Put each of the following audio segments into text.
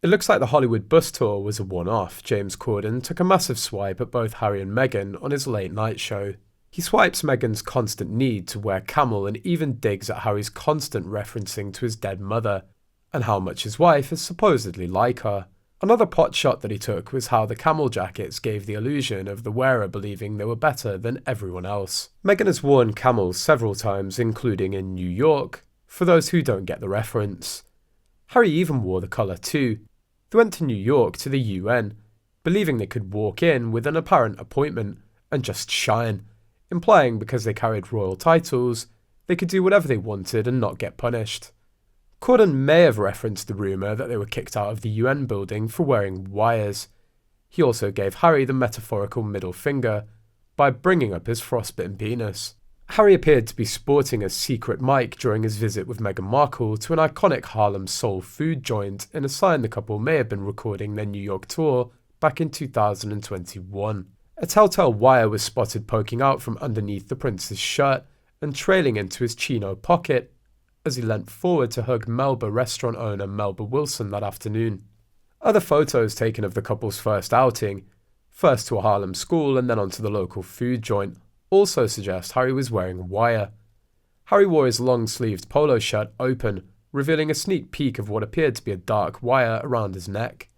It looks like the Hollywood bus tour was a one-off. James Corden took a massive swipe at both Harry and Meghan on his late night show. He swipes Meghan's constant need to wear camel and even digs at Harry's constant referencing to his dead mother, and how much his wife is supposedly like her. Another pot shot that he took was how the camel jackets gave the illusion of the wearer believing they were better than everyone else. Meghan has worn camels several times, including in New York, for those who don't get the reference. Harry even wore the colour too. They went to New York to the UN, believing they could walk in with an apparent appointment and just shine, implying because they carried royal titles, they could do whatever they wanted and not get punished. Corden may have referenced the rumour that they were kicked out of the UN building for wearing wires. He also gave Harry the metaphorical middle finger by bringing up his frostbitten penis. Harry appeared to be sporting a secret mic during his visit with Meghan Markle to an iconic Harlem soul food joint in a sign the couple may have been recording their New York tour back in 2021. A telltale wire was spotted poking out from underneath the prince's shirt and trailing into his chino pocket as he leant forward to hug Melba restaurant owner Melba Wilson that afternoon. Other photos taken of the couple's first outing, first to a Harlem school and then onto the local food joint, also suggest Harry was wearing a wire. Harry wore his long-sleeved polo shirt open, revealing a sneak peek of what appeared to be a dark wire around his neck.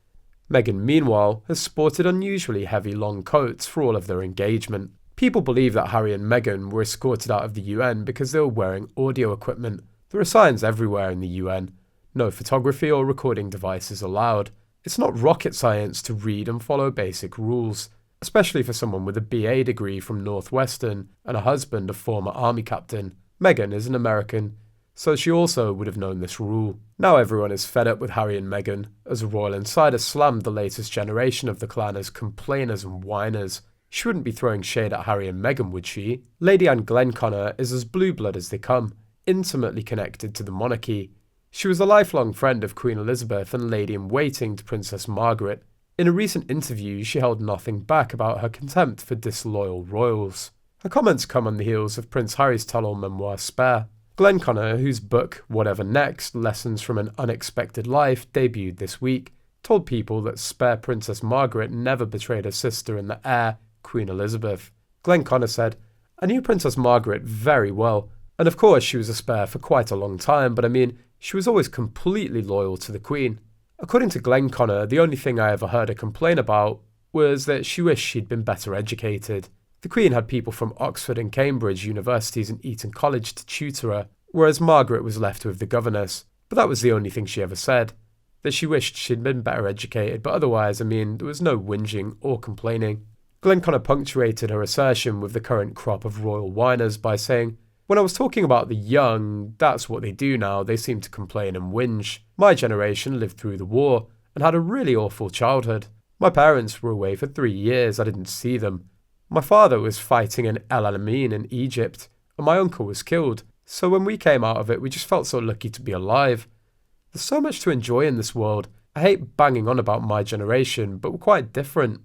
Meghan, meanwhile, has sported unusually heavy long coats for all of their engagement. People believe that Harry and Meghan were escorted out of the UN because they were wearing audio equipment. There are signs everywhere in the UN. No photography or recording devices allowed. It's not rocket science to read and follow basic rules, especially for someone with a BA degree from Northwestern and a husband a former army captain. Meghan is an American, so she also would have known this rule. Now everyone is fed up with Harry and Meghan, as a royal insider slammed the latest generation of the clan as complainers and whiners. She wouldn't be throwing shade at Harry and Meghan, would she? Lady Anne Glenconner is as blue blood as they come, intimately connected to the monarchy. She was a lifelong friend of Queen Elizabeth and lady-in-waiting to Princess Margaret. In a recent interview, she held nothing back about her contempt for disloyal royals. Her comments come on the heels of Prince Harry's tell-all memoir Spare. Glenconner, whose book, Whatever Next, Lessons from an Unexpected Life, debuted this week, told people that Spare Princess Margaret never betrayed her sister and the heir, Queen Elizabeth. Glenconner said, "I knew Princess Margaret very well, and of course she was a spare for quite a long time, but I mean, she was always completely loyal to the Queen." According to Glenconner, the only thing I ever heard her complain about was that she wished she'd been better educated. The Queen had people from Oxford and Cambridge universities and Eton College to tutor her, whereas Margaret was left with the governess. But that was the only thing she ever said, that she wished she'd been better educated, but otherwise, I mean, there was no whinging or complaining. Glenconner punctuated her assertion with the current crop of royal whiners by saying, "When I was talking about the young, that's what they do now, they seem to complain and whinge. My generation lived through the war and had a really awful childhood. My parents were away for 3 years, I didn't see them. My father was fighting in El Alamein in Egypt, and my uncle was killed, so when we came out of it we just felt so lucky to be alive. There's so much to enjoy in this world. I hate banging on about my generation, but we're quite different.